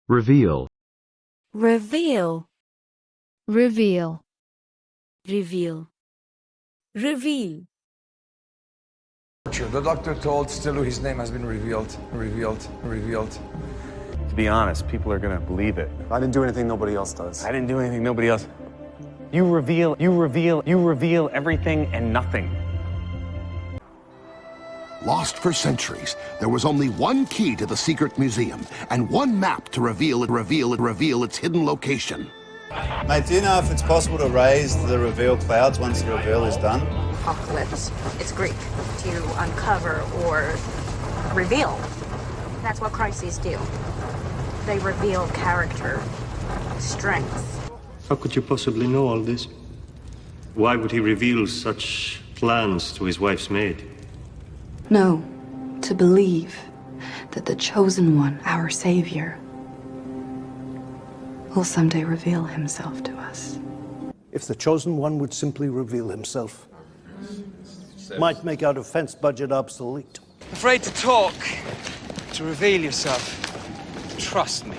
reveal, reveal, reveal, reveal, reveal. The doctor told Stilu his name has been revealed. To be honest, people are gonna believe it. I didn't do anything nobody else does. I didn't do anything nobody else. You reveal everything and nothing. Lost for centuries, there was only one key to the secret museum and one map to reveal its hidden location. Mate, do you know if it's possible to raise the reveal clouds once the reveal is done? Apocalypse. It's Greek. To uncover or reveal. That's what crises do. They reveal character, strength. How could you possibly know all this? Why would he reveal such plans to his wife's maid? No, to believe that the chosen one, our savior, will someday reveal himself to us. If the chosen one would simply reveal himself, might make our defense budget obsolete. Afraid to talk, to reveal yourself. Trust me.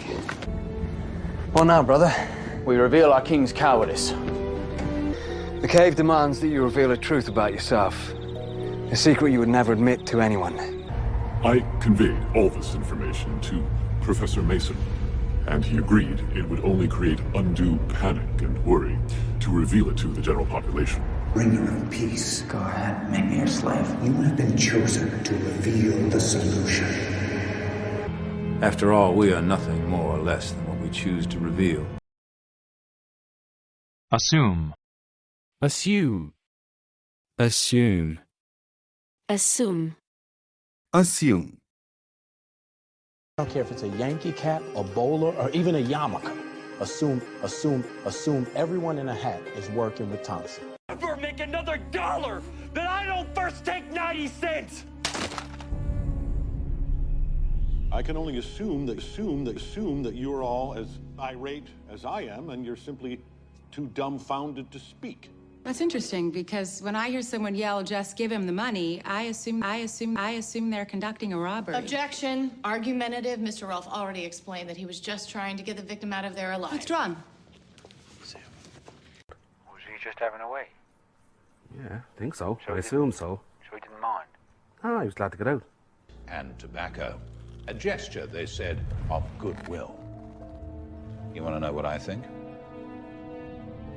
Well now, brother, we reveal our king's cowardice. The cave demands that you reveal a truth about yourself. A secret you would never admit to anyone. I conveyed all this information to Professor Mason, and he agreed it would only create undue panic and worry to reveal it to the general population. Bringer of peace. Go ahead, make me your slave. You have been chosen to reveal the solution. After all, we are nothing more or less than what we choose to reveal. assume, assume, assume, Assume. Assume. I don't care if it's a Yankee cap, a bowler, or even a yarmulke. Assume everyone in a hat is working with Thompson. Never make another dollar that I don't first take 90 cents! I can only assume that you're all as irate as I am, and you're simply too dumbfounded to speak. That's interesting, because when I hear someone yell, "Just give him the money," I assume they're conducting a robbery. Objection. Argumentative. Mr. Rolfe already explained that he was just trying to get the victim out of there alive. Withdrawn. Was he just having a way? Yeah, I think so. I assume so. So he didn't mind? Ah, he was glad to get out. And tobacco. A gesture, they said, of goodwill. You want to know what I think?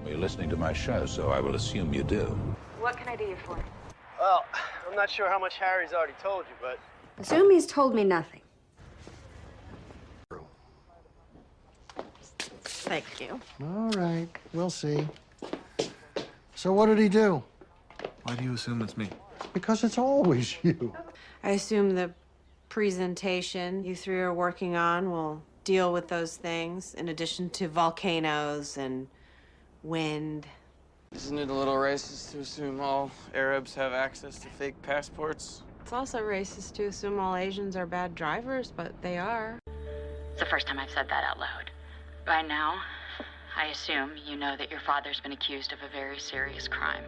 Well, you're listening to my show, so I will assume you do. What can I do you for? Well, I'm not sure how much Harry's already told you, but... Assume he's told me nothing. Thank you. All right, we'll see. So what did he do? Why do you assume it's me? Because it's always you. I assume the presentation you three are working on will deal with those things, in addition to volcanoes and wind. Isn't it a little racist to assume all Arabs have access to fake passports? It's also racist to assume all Asians are bad drivers, but they are. It's the first time I've said that out loud. By now, I assume you know that your father's been accused of a very serious crime.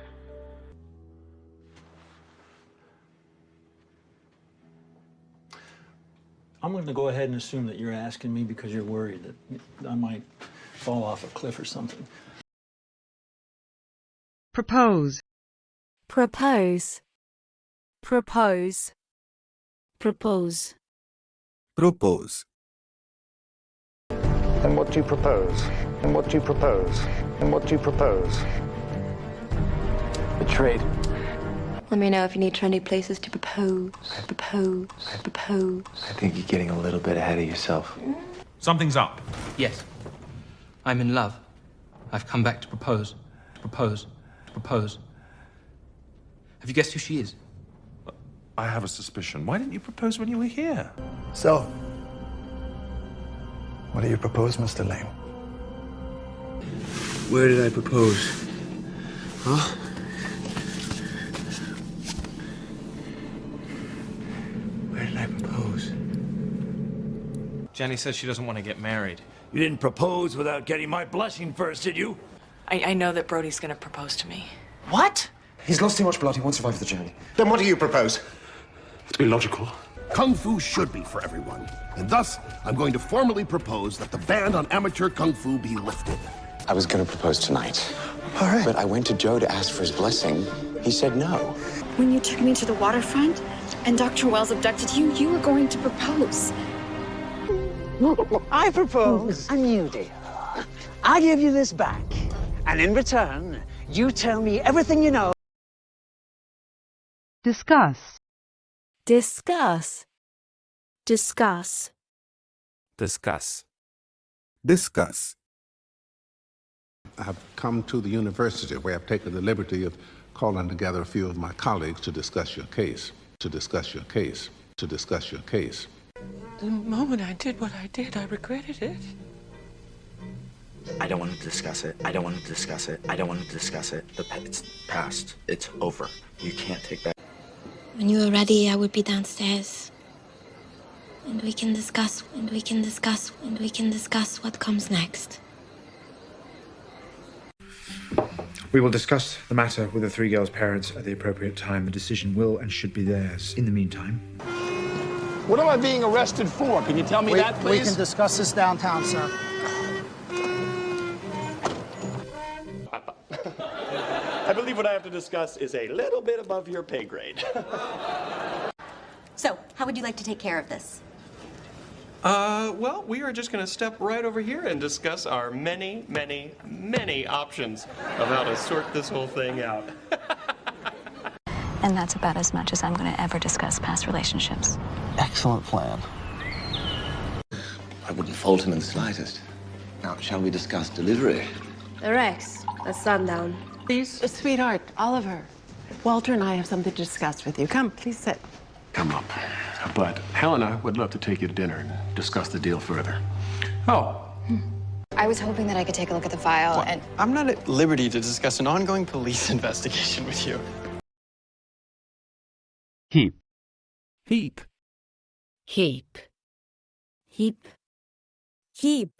I'm going to go ahead and assume that you're asking me because you're worried that I might fall off a cliff or something. propose, Propose. Propose. Propose. Propose. And what do you propose? And what do you propose? And what do you propose? A trade. Let me know if you need trendy places to propose. Propose. I think you're getting a little bit ahead of yourself. Something's up. Yes. I'm in love. I've come back to propose. To propose. To propose. Have you guessed who she is? I have a suspicion. Why didn't you propose when you were here? So, what do you propose, Mr. Lane? Where did I propose? Huh? Where did I propose? Jenny says she doesn't want to get married. You didn't propose without getting my blessing first, did you? I know that Brody's gonna propose to me. What? He's lost too much blood. He won't survive the journey. Then what do you propose? To be logical. Kung Fu should be for everyone. And thus, I'm going to formally propose that the ban on amateur Kung Fu be lifted. I was going to propose tonight. All right. But I went to Joe to ask for his blessing. He said no. When you took me to the waterfront and Dr. Wells abducted you, you were going to propose. I propose a new deal. I give you this back, and in return, you tell me everything you know. Discuss. Discuss. Discuss. Discuss. Discuss. I have come to the university where I've taken the liberty of calling together a few of my colleagues to discuss your case, to discuss your case, to discuss your case. The moment I did what I did, I regretted it. I don't want to discuss it. I don't want to discuss it. I don't want to discuss it. It's past. It's over. You can't take that. When you are ready, I would be downstairs. And we can discuss, and we can discuss, and we can discuss what comes next. We will discuss the matter with the three girls' parents at the appropriate time. The decision will and should be theirs. In the meantime... What am I being arrested for? Can you tell me that, please? We can discuss this downtown, sir. I believe what I have to discuss is a little bit above your pay grade. So, how would you like to take care of this? Well, we are just going to step right over here and discuss our many, many, many options of how to sort this whole thing out. And that's about as much as I'm going to ever discuss past relationships. Excellent plan. I wouldn't fault him in the slightest. Now, shall we discuss delivery? The Rex, at sundown. Please? Sweetheart, Oliver, Walter and I have something to discuss with you. Come, please sit. Come up. But Helena would love to take you to dinner and discuss the deal further. Oh. I was hoping that I could take a look at the file and... I'm not at liberty to discuss an ongoing police investigation with you. Heap. Heap. Heap. Heap. Heap.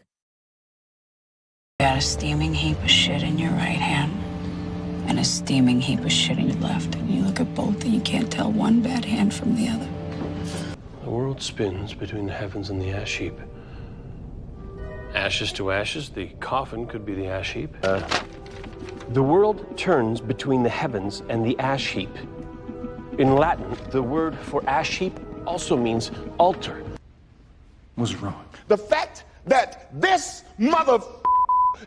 You got a steaming heap of shit in your right hand and a steaming heap of shit in your left, and you look at both and you can't tell one bad hand from the other. The world spins between the heavens and the ash heap. Ashes to ashes, the coffin could be the ash heap. The world turns between the heavens and the ash heap. In Latin, the word for ash heap also means altar. What's wrong? The fact that this mother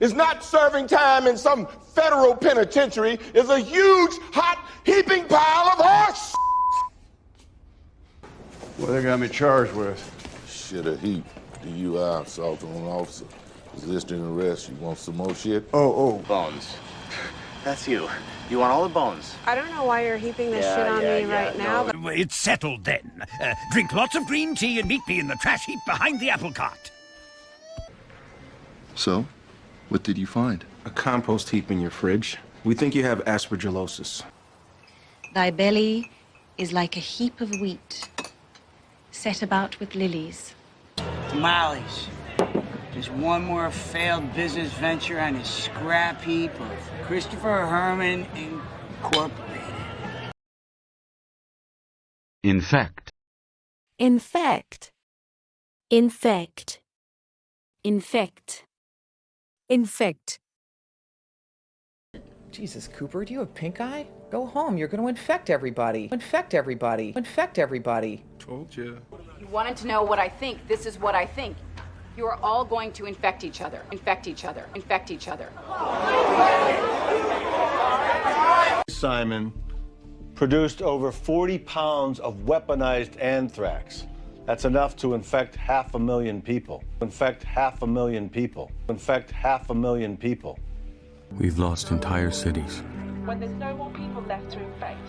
is not serving time in some federal penitentiary is a huge, hot, heaping pile of horse. What they got me charged with? Shit a heap. DUI, assault on an officer. Resisting arrest. You want some more shit? Oh. Bones. That's you. You want all the bones? I don't know why you're heaping this shit on me right now. But... It's settled then. Drink lots of green tea and meet me in the trash heap behind the apple cart. So, what did you find? A compost heap in your fridge. We think you have aspergillosis. Thy belly is like a heap of wheat, set about with lilies. Tamales. Just one more failed business venture on a scrap heap of Christopher Herman Incorporated. Infect. Infect. Infect. Infect. Infect. Jesus, Cooper, do you have pink eye? Go home. You're going to infect everybody. Infect everybody. Infect everybody. Told you. You wanted to know what I think. This is what I think. You are all going to infect each other. Infect each other. Infect each other. Simon produced over 40 pounds of weaponized anthrax. That's enough to infect 500,000 people. Infect 500,000 people. Infect 500,000 people. We've lost entire cities. When there's no more people left to infect,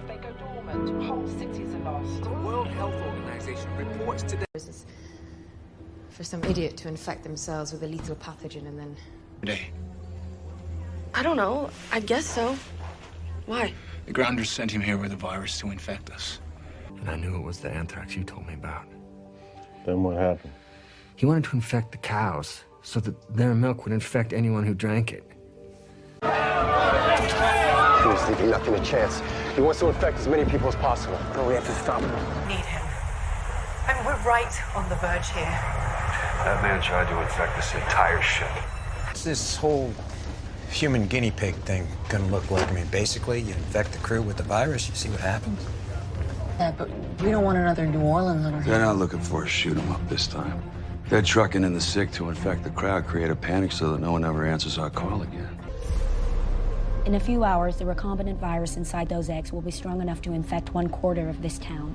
they go dormant. Whole cities are lost. The World Health Organization reports today. For some idiot to infect themselves with a lethal pathogen and then... Today. I don't know. I guess so. Why? The grounders sent him here with a virus to infect us. And I knew it was the anthrax you told me about. Then what happened? He wanted to infect the cows so that their milk would infect anyone who drank it. He's thinking nothing a chance. He wants to infect as many people as possible. No, we have to stop him. Need him. I mean, we're right on the verge here. That man tried to infect this entire ship. What's this whole human guinea pig thing gonna look like? I mean, basically, you infect the crew with the virus, you see what happens. Yeah, but we don't want another New Orleans on our hands. They're not looking for a shoot 'em up this time. They're trucking in the sick to infect the crowd, create a panic so that no one ever answers our call again. In a few hours, the recombinant virus inside those eggs will be strong enough to infect 1/4 of this town.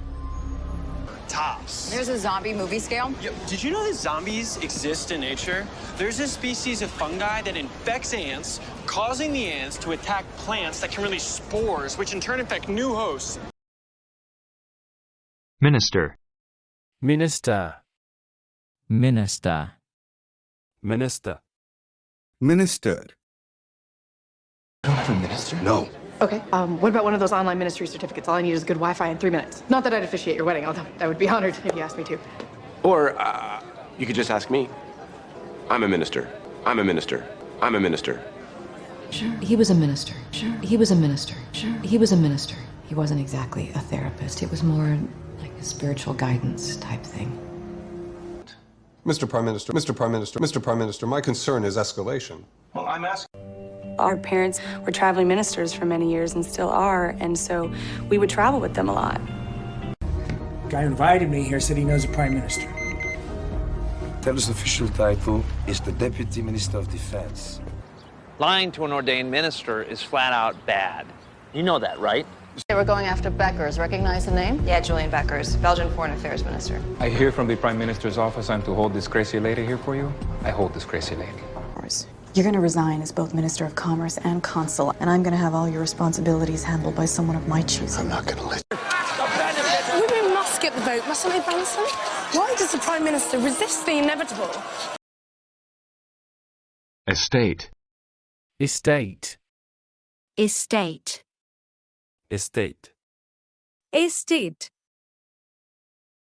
Tops. There's a zombie movie scale. Yo, did you know that zombies exist in nature? There's a species of fungi that infects ants, causing the ants to attack plants that can release spores, which in turn infect new hosts. Minister. Minister. Minister. Minister. Minister. I don't have a minister? No. Okay, what about one of those online ministry certificates? All I need is good Wi-Fi in 3 minutes. Not that I'd officiate your wedding, although I would be honored if you asked me to. Or, you could just ask me. I'm a minister. I'm a minister. I'm a minister. Sure. He was a minister. Sure. He was a minister. Sure. He was a minister. He wasn't exactly a therapist. It was more like a spiritual guidance type thing. Mr. Prime Minister, Mr. Prime Minister, Mr. Prime Minister, my concern is escalation. Well, I'm asking. Our parents were traveling ministers for many years and still are, and so we would travel with them a lot. The guy who invited me here said he knows the Prime Minister. His official title is the Deputy Minister of Defense. Lying to an ordained minister is flat out bad. You know that, right? They were going after Beckers. Recognize the name? Yeah, Julian Beckers, Belgian Foreign Affairs Minister. I hear from the Prime Minister's office I'm to hold this crazy lady here for you. I hold this crazy lady. You're going to resign as both Minister of Commerce and Consul, and I'm going to have all your responsibilities handled by someone of my choosing. I'm not going to let you. Women must get the vote, mustn't they, Branson? Why does the Prime Minister resist the inevitable? Estate. Estate. Estate. Estate. Estate.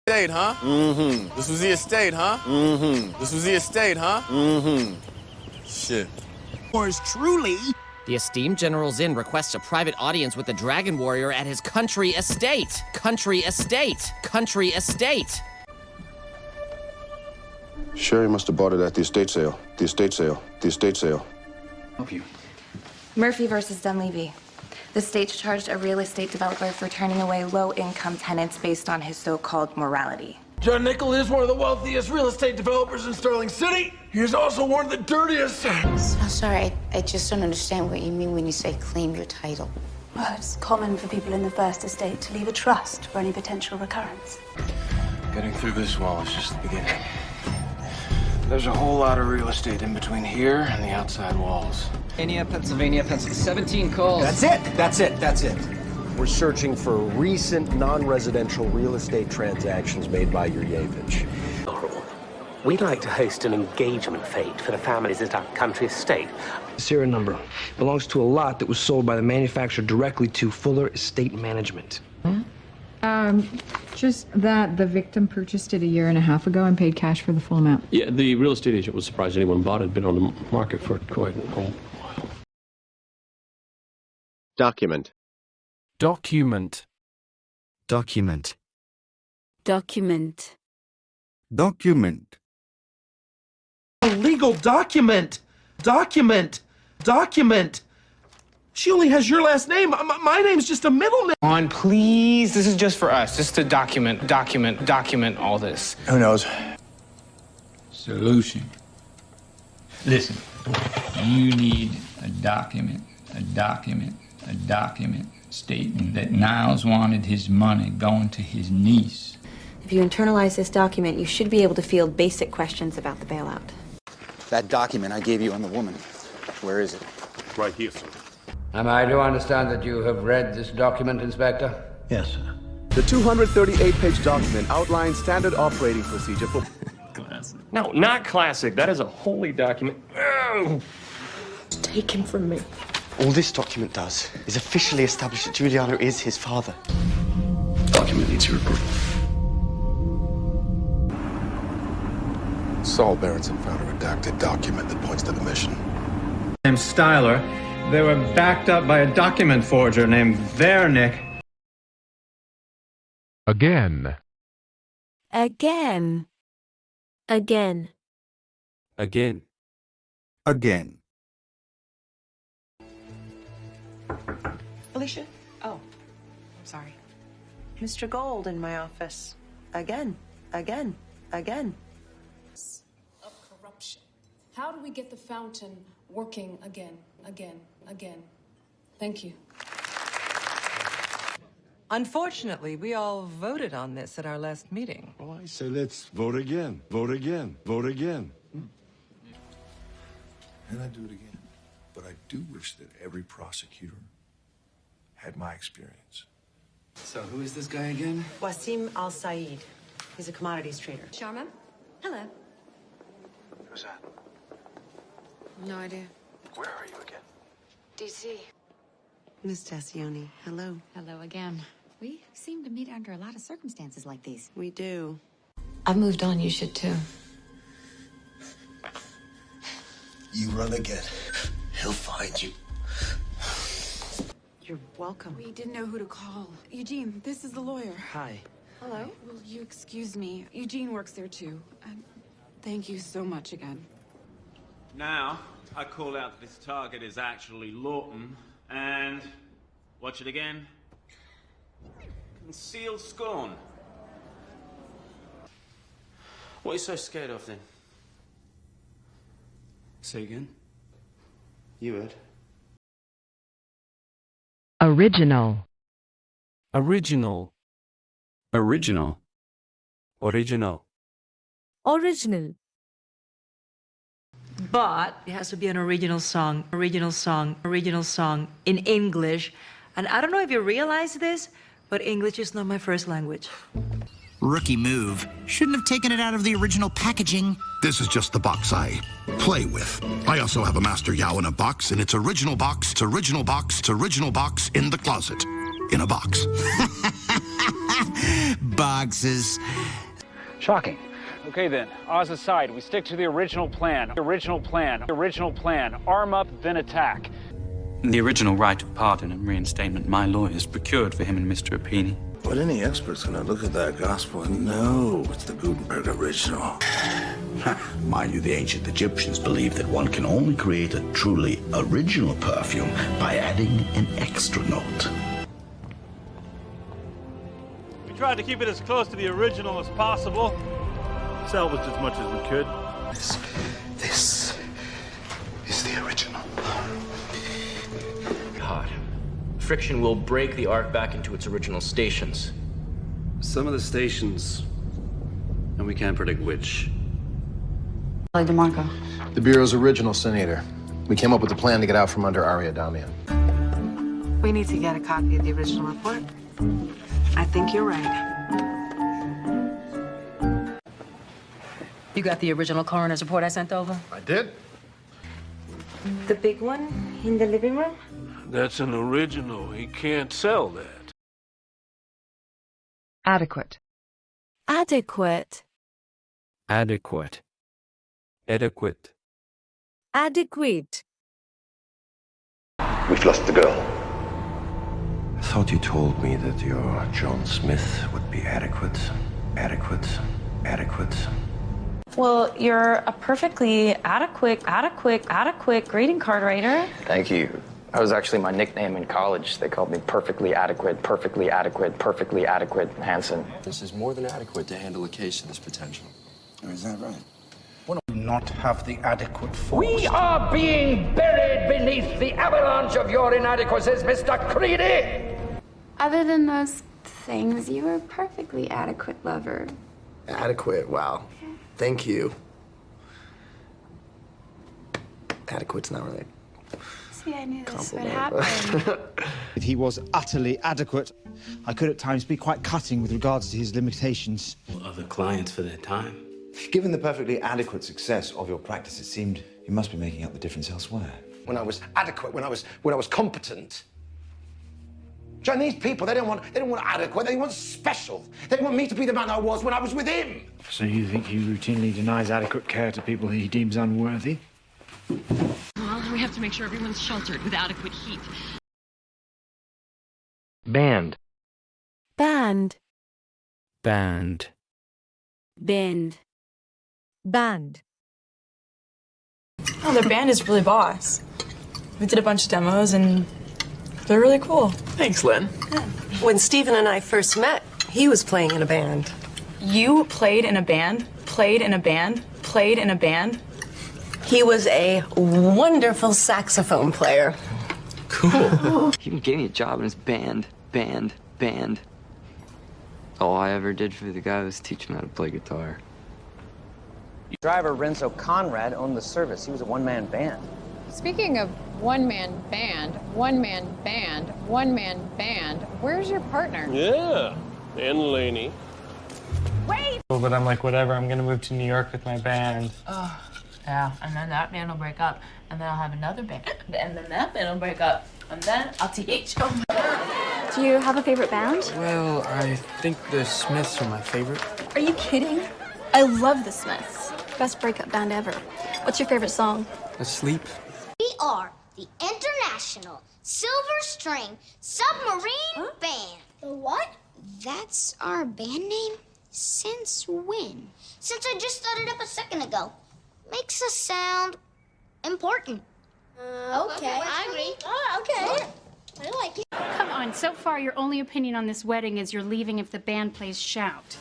Estate, huh? Mm-hmm. This was the estate, huh? Mm-hmm. This was the estate, huh? Mm-hmm. Shit. Yours truly. The esteemed General Zin requests a private audience with the Dragon Warrior at his country estate. Country estate. Country estate. Sherry must have bought it at the estate sale. The estate sale. The estate sale. Help you. Murphy versus Dunleavy. The state charged a real estate developer for turning away low-income tenants based on his so-called morality. John Nickel is one of the wealthiest real estate developers in Sterling City. He is also one of the dirtiest. So sorry, I just don't understand what you mean when you say claim your title. Well, it's common for people in the first estate to leave a trust for any potential recurrence. Getting through this wall is just the beginning. There's a whole lot of real estate in between here and the outside walls. Pennsylvania, 17 calls. That's it. That's it. That's it. We're searching for recent non-residential real estate transactions made by Yurjevich. We'd like to host an engagement fete for the families at our country estate. Serial number belongs to a lot that was sold by the manufacturer directly to Fuller Estate Management. Just that the victim purchased it 1.5 years ago and paid cash for the full amount. Yeah, the real estate agent was surprised anyone bought it. It'd been on the market for quite a while. Document. Document. Document. Document. Document. A legal document. Document. Document. She only has your last name. My name's just a middle name. On, please. This is just for us. Just to document all this. Who knows? Solution. Listen, you need a document stating that Niles wanted his money going to his niece. If you internalize this document, you should be able to field basic questions about the bailout. That document I gave you on the woman, where is it? Right here, sir. Am I to understand that you have read this document, Inspector? Yes, sir. The 238-page document outlines standard operating procedure for... Classic. No, not classic. That is a holy document. Take him from me. All this document does is officially establish that Giuliano is his father. Document needs a report. Saul Berenson found a redacted document that points to the mission. Named Styler. They were backed up by a document forger named Vernick. Again. Again. Again. Again. Again. Alicia? Oh, I'm sorry. Mr. Gold in my office. Again. Again. Again. Of corruption. How do we get the fountain working again, again, again? Thank you. Unfortunately, we all voted on this at our last meeting. Well, I say let's vote again, vote again, vote again. And I do it again. But I do wish that every prosecutor had my experience. So who is this guy again? Wasim Al-Said. He's a commodities trader. Sharma? Hello. Who's that? No idea. Where are you again? DC. Miss Tassioni, hello. Hello again. We seem to meet under a lot of circumstances like these. We do. I've moved on, you should too. You run again. He'll find you. You're welcome. We didn't know who to call. Eugene, this is the lawyer. Hi. Hello? Will you excuse me? Eugene works there too. Thank you so much again. Now, I call out that this target is actually Lawton, and... watch it again. Concealed scorn. What are you so scared of, then? Say again? You heard. Original. Original. Original. Original. Original. But it has to be an original song in English. And I don't know if you realize this, but English is not my first language. Rookie move. Shouldn't have taken it out of the original packaging. This is just the box I play with. I also have a Master Yao in a box, and it's original box, it's original box, it's original box in the closet. In a box. Boxes. Shocking. Okay then, Oz aside, we stick to the original plan. Original plan. Original plan. Arm up, then attack. The original right of pardon and reinstatement my lawyers procured for him and Mr. Apini. But any expert's gonna look at that gospel and know it's the Gutenberg original. Mind you, the ancient Egyptians believed that one can only create a truly original perfume by adding an extra note. We tried to keep it as close to the original as possible. Salvaged as much as we could. This is the original. God. Friction will break the arc back into its original stations. Some of the stations, and we can't predict which. DeMarco. The Bureau's original Sin Eater. We came up with a plan to get out from under Arya Damian. We need to get a copy of the original report. I think you're right. You got the original coroner's report I sent over? I did. The big one in the living room? That's an original. He can't sell that. Adequate. Adequate. Adequate. Adequate. Adequate. We've lost the girl. I thought you told me that your John Smith would be adequate. Adequate. Adequate. Well, you're a perfectly adequate greeting card writer. Thank you. That was actually my nickname in college. They called me perfectly adequate, Hanson. This is more than adequate to handle a case of this potential. Is that right? We do not have the adequate force. We are being buried beneath the avalanche of your inadequacies, Mr. Creedy! Other than those things, you were a perfectly adequate lover. Adequate, wow. Thank you. Adequate's not really. See, I knew this would compliment. happen. If he was utterly adequate, I could at times be quite cutting with regards to his limitations. Other clients for their time. Given the perfectly adequate success of your practice, it seemed you must be making up the difference elsewhere. When I was adequate, when I was competent. John, these people, they don't want adequate, they want special. They want me to be the man I was when I was with him. So you think he routinely denies adequate care to people he deems unworthy? Well, we have to make sure everyone's sheltered with adequate heat. Band. Band. Band. Band. Band. Oh, their band is really boss. We did a bunch of demos and they're really cool. Thanks, Lynn. Yeah. When Stephen and I first met, he was playing in a band. You played in a band? Played in a band? Played in a band? He was a wonderful saxophone player. Cool. He even gave me a job in his band. All I ever did for the guy was teach him how to play guitar. Driver Renzo Conrad owned the service. He was a one-man band. Speaking of one-man band, where's your partner? Yeah, and Laney. Wait! But I'm like, whatever, I'm gonna move to New York with my band. Oh, yeah, and then that band will break up, and then I'll have another band, and then that band will break up, and then I'll TH. Oh my God. Do you have a favorite band? Well, I think the Smiths are my favorite. Are you kidding? I love the Smiths. Best breakup band ever. What's your favorite song? Asleep. We are the International Silver String Submarine Band. The what? That's our band name? Since when? Since I just started up a second ago. Makes us sound important. Okay. I agree. Oh, okay. I like it. Come on, so far your only opinion on this wedding is you're leaving if the band plays Shout.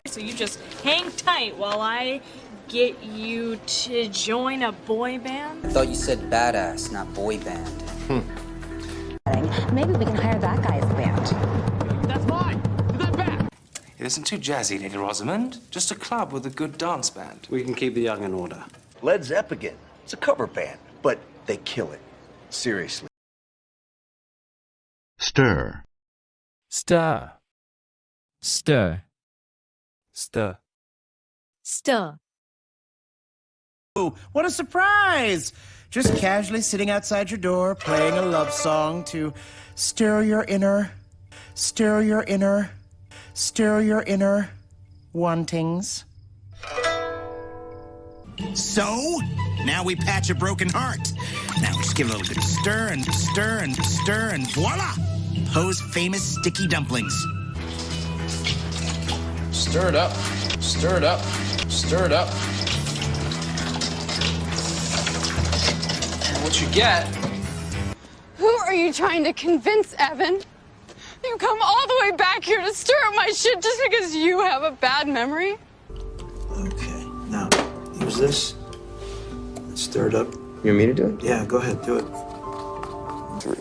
So you just hang tight while I get you to join a boy band? I thought you said badass, not boy band. Maybe we can hire that guy as the band. That's mine. Give that back. It isn't too jazzy, Lady Rosamond. Just a club with a good dance band. We can keep the young in order. Led Zeppelin. It's a cover band, but they kill it. Seriously. Stir. Stir. Stir. Stir. Stir. Ooh, what a surprise! Just casually sitting outside your door, playing a love song to stir your inner wantings. So, now we patch a broken heart. Now just give it a little bit of stir and voila! Poe's famous sticky dumplings. Stir it up. Stir it up. Stir it up. And what you get... Who are you trying to convince, Evan? You come all the way back here to stir up my shit just because you have a bad memory? Okay, now, use this. Let's stir it up. You want me to do it? Yeah, go ahead, do it. 3.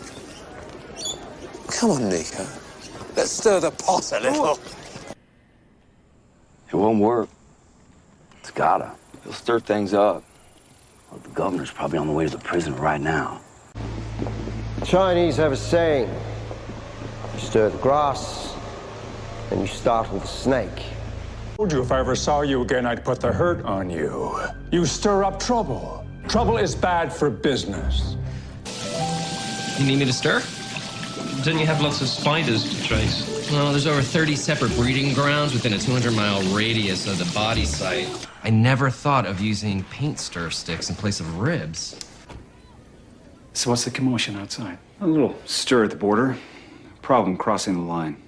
Come on, Nico. Let's stir the pot a little. It won't work. It's gotta. It'll stir things up. Well, the governor's probably on the way to the prison right now. The Chinese have a saying. You stir the grass, and you startle the snake. I told you if I ever saw you again, I'd put the hurt on you. You stir up trouble. Trouble is bad for business. You need me to stir? Don't you have lots of spiders to trace? Well, there's over 30 separate breeding grounds within a 200-mile radius of the body site. I never thought of using paint stir sticks in place of ribs. So what's the commotion outside? A little stir at the border. Problem crossing the line.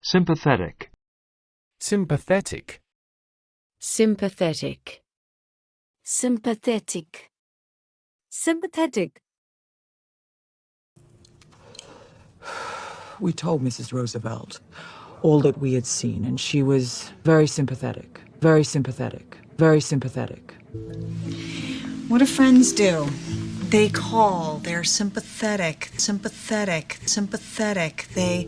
Sympathetic. Sympathetic. Sympathetic. Sympathetic. Sympathetic. We told Mrs. Roosevelt all that we had seen, and she was very sympathetic, very sympathetic, very sympathetic. What do friends do? They call, they're sympathetic. They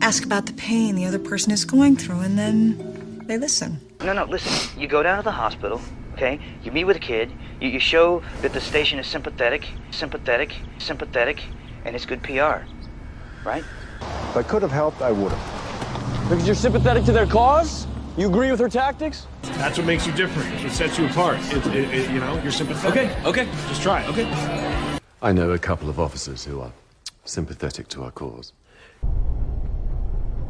ask about the pain the other person is going through, and then they listen. No, listen. You go down to the hospital, okay? You meet with a kid. You show that the station is sympathetic, and it's good PR, right? If I could have helped, I would have. Because you're sympathetic to their cause? You agree with her tactics? That's what makes you different. That's what sets you apart. You know, you're sympathetic. Okay. Just try it. Okay. I know a couple of officers who are sympathetic to our cause.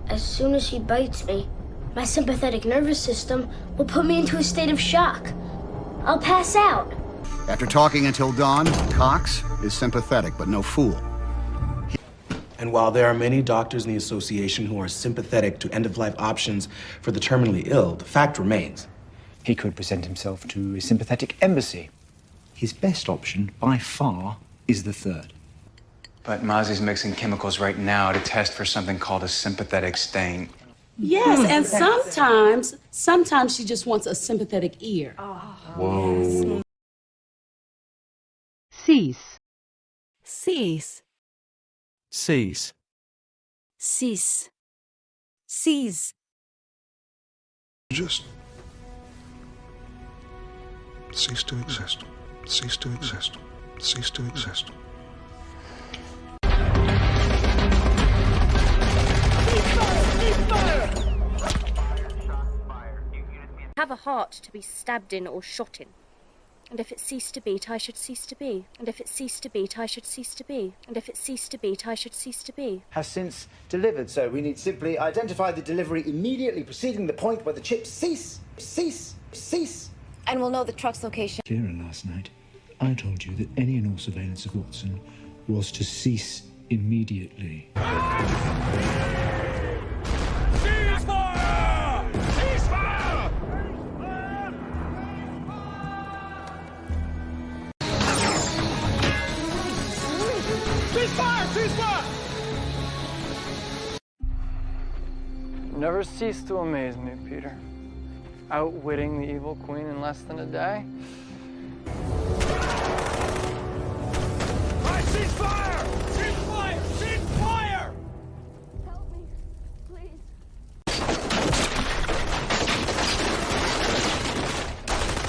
As soon as she bites me, my sympathetic nervous system will put me into a state of shock. I'll pass out. After talking until dawn, Cox is sympathetic, but no fool. And while there are many doctors in the association who are sympathetic to end-of-life options for the terminally ill, the fact remains. He could present himself to a sympathetic embassy. His best option, by far, is the third. But Mozzie's mixing chemicals right now to test for something called a sympathetic stain. Yes, and sometimes she just wants a sympathetic ear. Whoa. Cease. Cease. Cease. Cease. Cease. Just cease to exist. Cease to exist. Cease to exist. Have a heart to be stabbed in or shot in. And if it ceased to beat, I should cease to be. And if it ceased to beat, I should cease to be. And if it ceased to beat, I should cease to be. Has since delivered, so we need simply identify the delivery immediately preceding the point where the chips cease. And we'll know the truck's location. Kieran, last night, I told you that any and all surveillance of Watson was to cease immediately. Never cease to amaze me, Peter. Outwitting the evil queen in less than a day. Cease fire! Cease fire! Cease fire! Help me, please.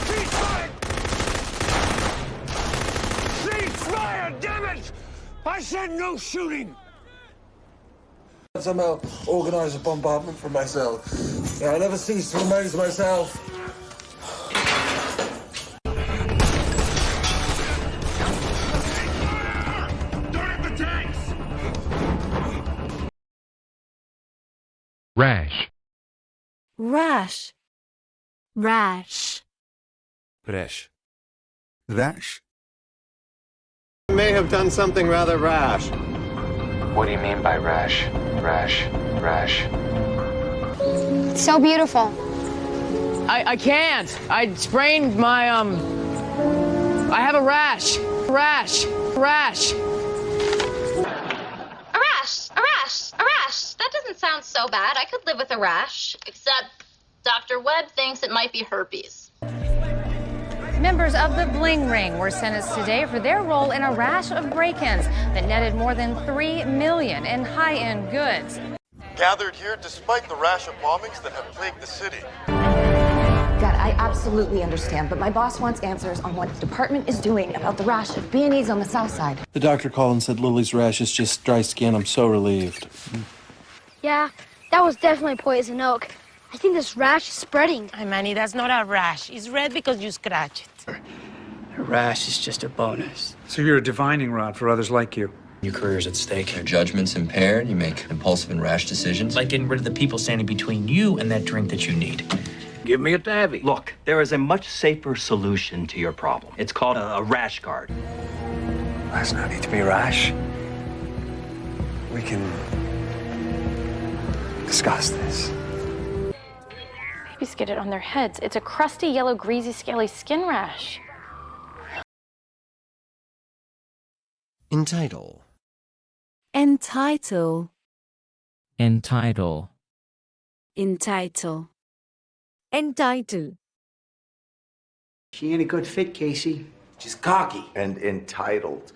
Cease fire! Cease fire! Damn it! I said no shooting! Somehow organize a bombardment from my cell. Yeah, I never cease to amaze myself. Rash. Rash. Rash. Rash. Rash? You may have done something rather rash. What do you mean by rash? Rash. So beautiful. I can't. I sprained my, I have a rash. Rash. A rash. That doesn't sound so bad. I could live with a rash, except Dr. Webb thinks it might be herpes. Members of the Bling Ring were sentenced today for their role in a rash of break-ins that netted more than $3 million in high-end goods. Gathered here despite the rash of bombings that have plagued the city. God, I absolutely understand, but my boss wants answers on what the department is doing about the rash of B&Es on the south side. The doctor called and said Lily's rash is just dry skin. I'm so relieved. Yeah, that was definitely poison oak. I think this rash is spreading. Hey, Manny, that's not a rash. It's red because you scratch it. A rash is just a bonus. So you're a divining rod for others like you. Your career's at stake. Your judgment's impaired. You make impulsive and rash decisions. Like getting rid of the people standing between you and that drink that you need. Give me a tabby. Look, there is a much safer solution to your problem. It's called a rash guard. There's no need to be rash. We can discuss this. Babies get it on their heads. It's a crusty, yellow, greasy, scaly skin rash. Entitle. Entitle. Entitle. Entitle. Entitle. She ain't a good fit, Casey. She's cocky. And entitled.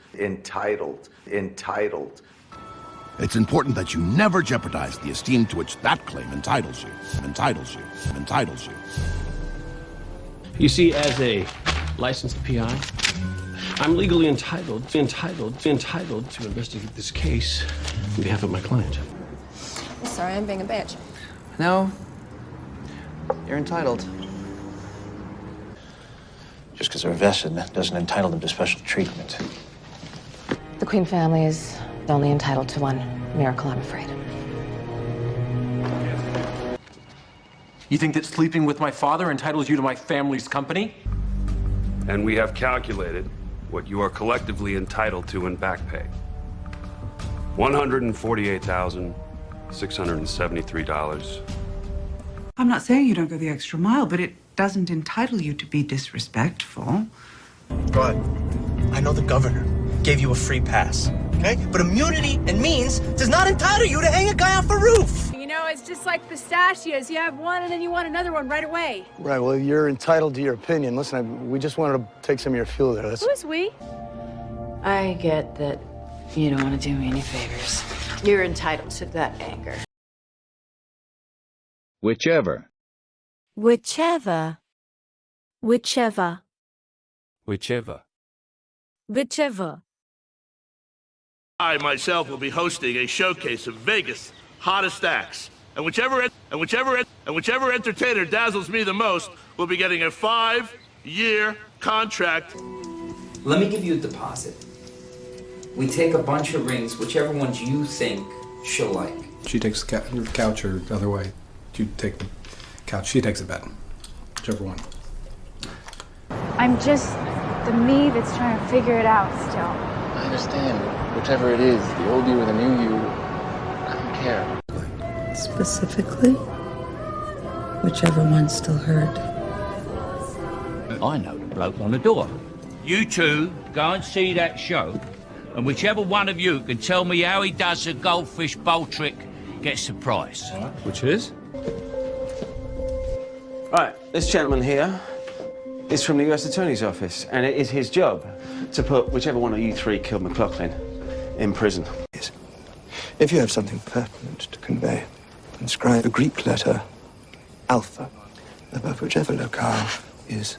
It's important that you never jeopardize the esteem to which that claim entitles you. You see, as a licensed PI, I'm legally entitled to investigate this case on behalf of my client. I'm sorry, I'm being a bitch. No, you're entitled. Just because they're vested doesn't entitle them to special treatment. The Queen family is only entitled to one miracle, I'm afraid. You think that sleeping with my father entitles you to my family's company? And we have calculated what you are collectively entitled to in back pay. $148,673. I'm not saying you don't go the extra mile, but it doesn't entitle you to be disrespectful. But I know the governor gave you a free pass, okay? But immunity and means does not entitle you to hang a guy off a roof. You know, it's just like pistachios. You have one and then you want another one right away. Right, well, you're entitled to your opinion. Listen, we just wanted to take some of your fuel there. Who's we? I get that you don't want to do me any favors. You're entitled to that anger. Whichever. Whichever. Whichever. Whichever. Whichever. I myself will be hosting a showcase of Vegas' hottest acts, and whichever entertainer dazzles me the most will be getting a 5-year contract. Let me give you a deposit. We take a bunch of rings, whichever ones you think she'll like. She takes the couch or the other way. You take the couch. She takes the bed. Whichever one. I'm just the me that's trying to figure it out still. I understand. Whichever it is, the old you or the new you, I don't care. Specifically, whichever one still hurt. I know the bloke on the door. You two go and see that show, and whichever one of you can tell me how he does the goldfish bowl trick gets the prize. Which is? Right, this gentleman here is from the US Attorney's Office, and it is his job to put whichever one of you three killed McLaughlin in prison. If you have something pertinent to convey, inscribe a Greek letter, alpha, above whichever locale is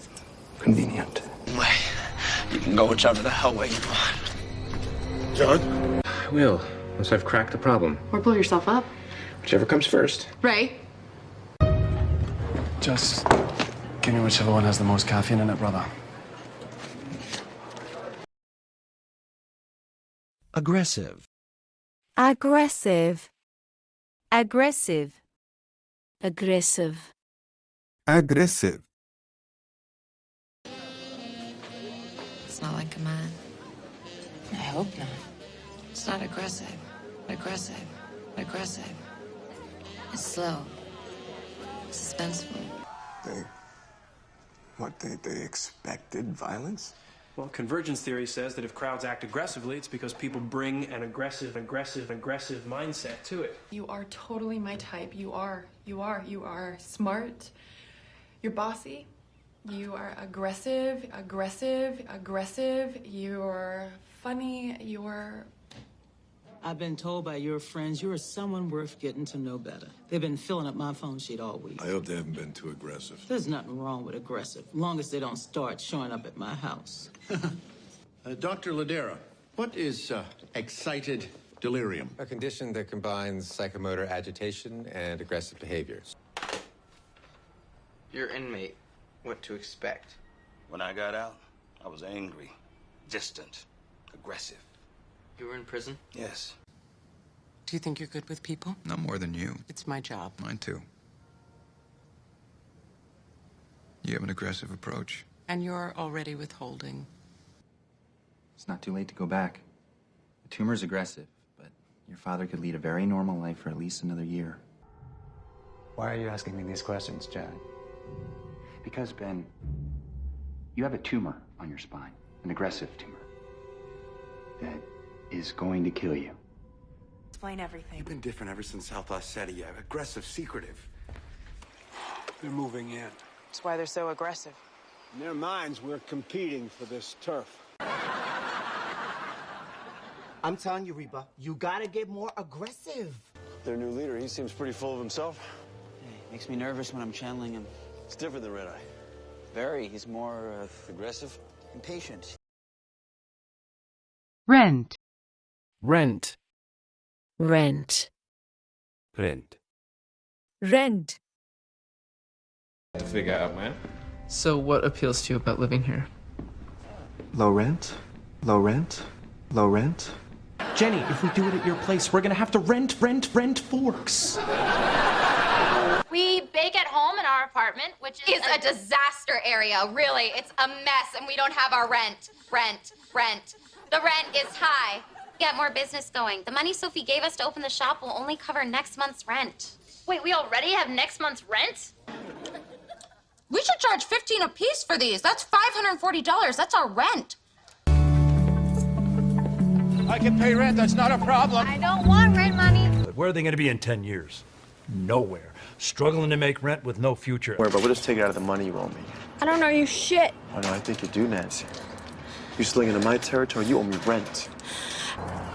convenient. Way. You can go whichever the hell way you want. John? I will, once I've cracked the problem. Or blow yourself up. Whichever comes first. Ray? Just give me whichever one has the most caffeine in it, brother. Aggressive. Aggressive. Aggressive. Aggressive. Aggressive. It's not like a man. I hope not. It's not aggressive. Aggressive. Aggressive. It's slow. Suspenseful. They expected violence? Well, convergence theory says that if crowds act aggressively, it's because people bring an aggressive mindset to it. You are totally my type. You are smart. You're bossy. You are aggressive. You're funny. I've been told by your friends you are someone worth getting to know better. They've been filling up my phone sheet all week. I hope they haven't been too aggressive. There's nothing wrong with aggressive, long as they don't start showing up at my house. Dr. Ladera, what is excited delirium? A condition that combines psychomotor agitation and aggressive behaviors. Your inmate, what to expect? When I got out, I was angry, distant, aggressive. You were in prison? Yes. Do you think you're good with people? Not more than you. It's my job. Mine too. You have an aggressive approach. And you're already withholding. It's not too late to go back. The tumor's aggressive, but your father could lead a very normal life for at least another year. Why are you asking me these questions, Jack? Because, Ben, you have a tumor on your spine, an aggressive tumor, that is going to kill you. Explain everything. You've been different ever since South Ossetia. Aggressive, secretive. They're moving in. That's why they're so aggressive. In their minds, we're competing for this turf. I'm telling you, Reba, you gotta get more aggressive. Their new leader, he seems pretty full of himself. Makes me nervous when I'm channeling him. It's different than Red Eye. Very. He's more aggressive, impatient. Rent. Rent. Rent. Rent. Rent. To figure out, man. So what appeals to you about living here? Low rent, low rent, low rent. Jenny, if we do it at your place, we're gonna have to rent forks. We bake at home in our apartment, which is a disaster area, really. It's a mess, and we don't have our rent. The rent is high get more business going. The money Sophie gave us to open the shop will only cover next month's rent. Wait, we already have next month's rent? We should charge $15 a piece for these. That's $540. That's our rent. I can pay rent. That's not a problem. I don't want rent money. Where are they going to be in 10 years? Nowhere. Struggling to make rent with no future. But we'll just take it out of the money you owe me. I don't know you shit. Oh, no, I think you do, Nancy. You sling into my territory, you owe me rent.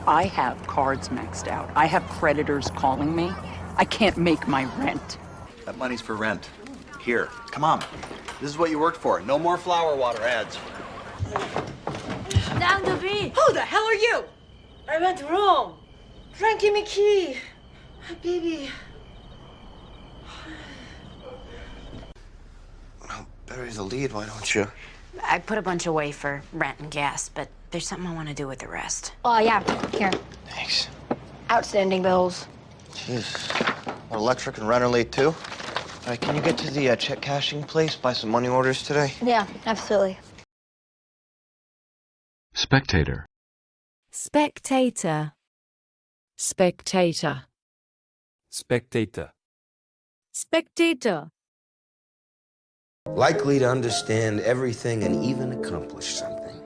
I have cards maxed out. I have creditors calling me. I can't make my rent. That money's for rent. Here, come on. This is what you worked for. No more flower water ads. Down the beach. Who the hell are you? I went wrong. Frankie McKee. Baby. Well, bury the lead, why don't you? I put a bunch away for rent and gas, but there's something I want to do with the rest. Oh, yeah. Here. Thanks. Outstanding bills. Jeez. Electric and rent are late, too? All right, can you get to the check cashing place, buy some money orders today? Yeah, absolutely. Spectator. Spectator. Spectator. Spectator. Spectator. Likely to understand everything and even accomplish something.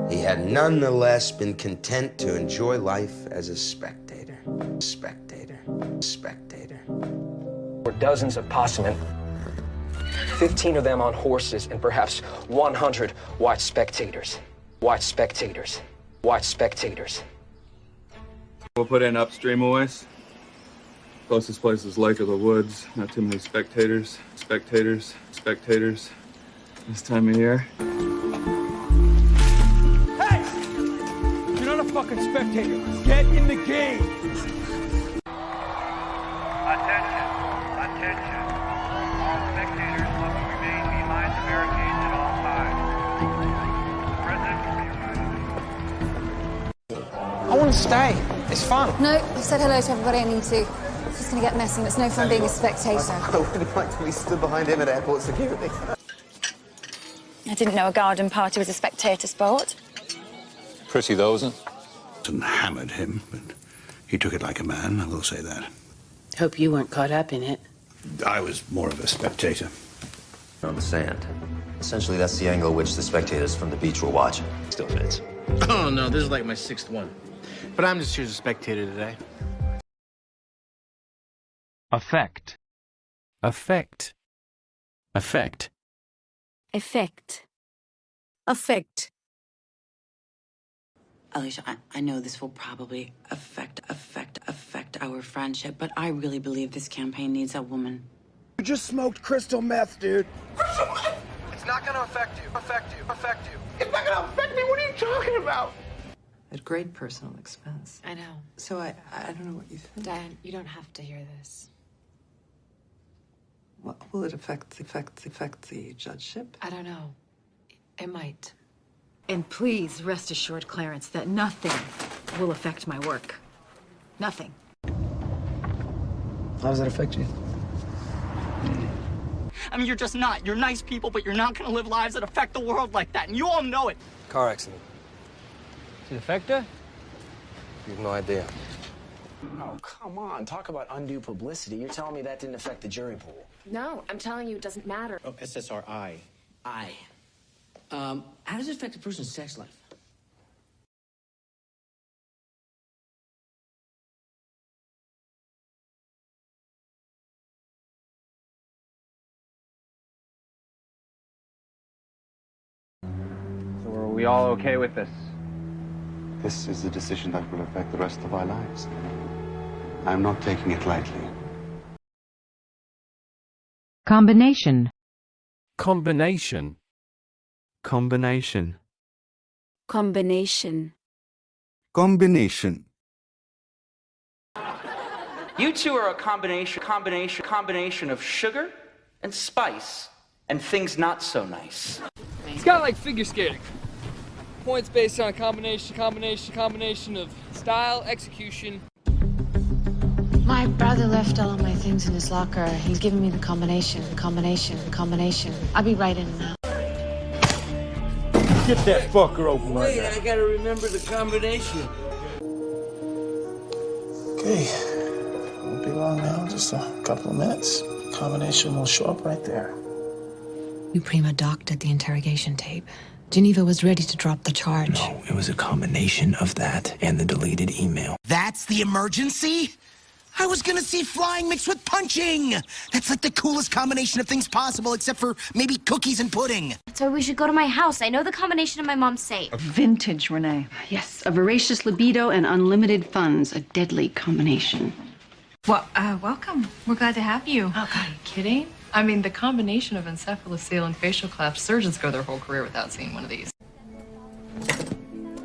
He had nonetheless been content to enjoy life as a spectator. Spectator. Spectator. Were dozens of possemen, 15 of them on horses, and perhaps 100 white spectators. White spectators. White spectators. We'll put in upstream a ways. Closest place is Lake of the Woods. Not too many spectators. Spectators. Spectators. This time of year. Hey! You're not a fucking spectator. Get in the game. Attention. Attention. All spectators must remain behind the barricades at all times. I want to stay. It's fun. No, I've said hello to everybody I need to. It's just gonna get messy and it's no fun being a spectator. I wouldn't like to be stood behind him at airport security. I didn't know a garden party was a spectator sport. Pretty though, isn't it? And hammered him, but he took it like a man, I will say that. Hope you weren't caught up in it. I was more of a spectator. On the sand. Essentially, that's the angle which the spectators from the beach were watching. Still fits. Oh, no, this is like my 6th one. But I'm just here as a spectator today. Effect. Effect. Effect. Effect. Effect. Alicia, I know this will probably affect our friendship, but I really believe this campaign needs a woman. You just smoked crystal meth, dude. Crystal meth? It's not gonna affect you. Affect you. Affect you. It's not gonna affect me. What are you talking about? At great personal expense. I know. So I don't know what you think. Diane, you don't have to hear this. What will it affect the judgeship? I don't know. It might. And please rest assured, Clarence, that nothing will affect my work. Nothing. How does that affect you? I mean, you're just not. You're nice people, but you're not gonna live lives that affect the world like that, and you all know it. Car accident. Did it affect her? You have no idea. Oh, come on. Talk about undue publicity. You're telling me that didn't affect the jury pool. No, I'm telling you, it doesn't matter. Oh, SSRI. How does it affect a person's sex life? So are we all okay with this? This is a decision that will affect the rest of our lives. I'm not taking it lightly. Combination. Combination. Combination. Combination. Combination. You two are a combination of sugar and spice and things not so nice. It's kind of like figure skating. Points based on a combination of style, execution. My brother left all of my things in his locker. He's giving me the combination. I'll be right in now. Get that fucker open right now. I gotta remember the combination. Okay, won't be long now, just a couple of minutes. Combination will show up right there. You prima doctored the interrogation tape. Geneva was ready to drop the charge. No, it was a combination of that and the deleted email. That's the emergency? I was gonna see flying mixed with punching! That's like the coolest combination of things possible, except for maybe cookies and pudding. That's why we should go to my house. I know the combination of my mom's safe. Vintage, Renee. Yes, a voracious libido and unlimited funds. A deadly combination. Well, welcome. We're glad to have you. Oh, God, are you kidding? I mean, the combination of encephalocele and facial collapse, surgeons go their whole career without seeing one of these.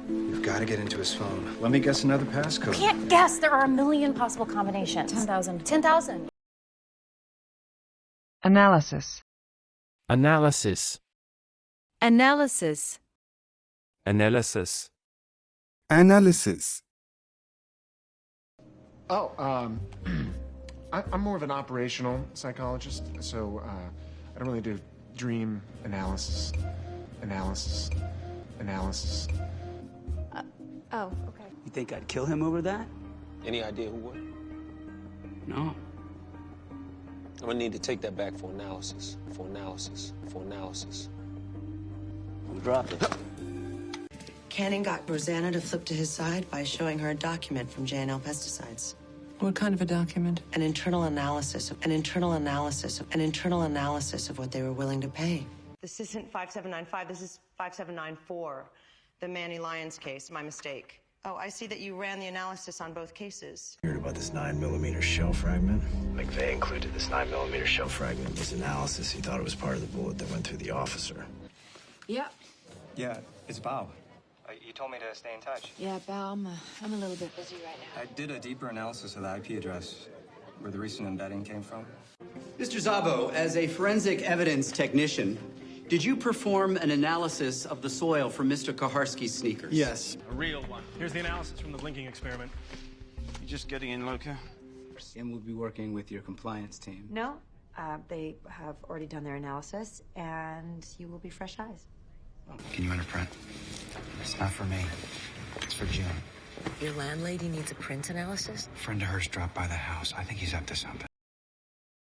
You've got to get into his phone. Let me guess another passcode. Can't guess. There are a million possible combinations. 10,000. 10,000. Analysis. Analysis. Analysis. Analysis. Analysis. Oh, I'm more of an operational psychologist, so I don't really do dream analysis. Oh, okay. You think I'd kill him over that? Any idea who would? No. I'm gonna need to take that back for analysis. Who dropped it? Canning got Rosanna to flip to his side by showing her a document from J&L Pesticides. What kind of a document? An internal analysis of what they were willing to pay. This isn't 5795, this is 5794. The Manny Lyons case, my mistake. Oh, I see that you ran the analysis on both cases. You heard about this 9mm shell fragment? McVeigh included this 9mm shell fragment in his analysis. He thought it was part of the bullet that went through the officer. Yeah. Yeah, it's Bob. You told me to stay in touch. Yeah, Bal, I'm a little bit busy right now. I did a deeper analysis of the IP address where the recent embedding came from. Mr. Szabo, as a forensic evidence technician, did you perform an analysis of the soil from Mr. Kaharski's sneakers? Yes. A real one. Here's the analysis from the blinking experiment. You just getting in, Luca? And we'll be working with your compliance team. No, they have already done their analysis, and you will be fresh eyes. Can you print? It's not for me. It's for Jim. Your landlady needs a print analysis? A friend of hers dropped by the house. I think he's up to something.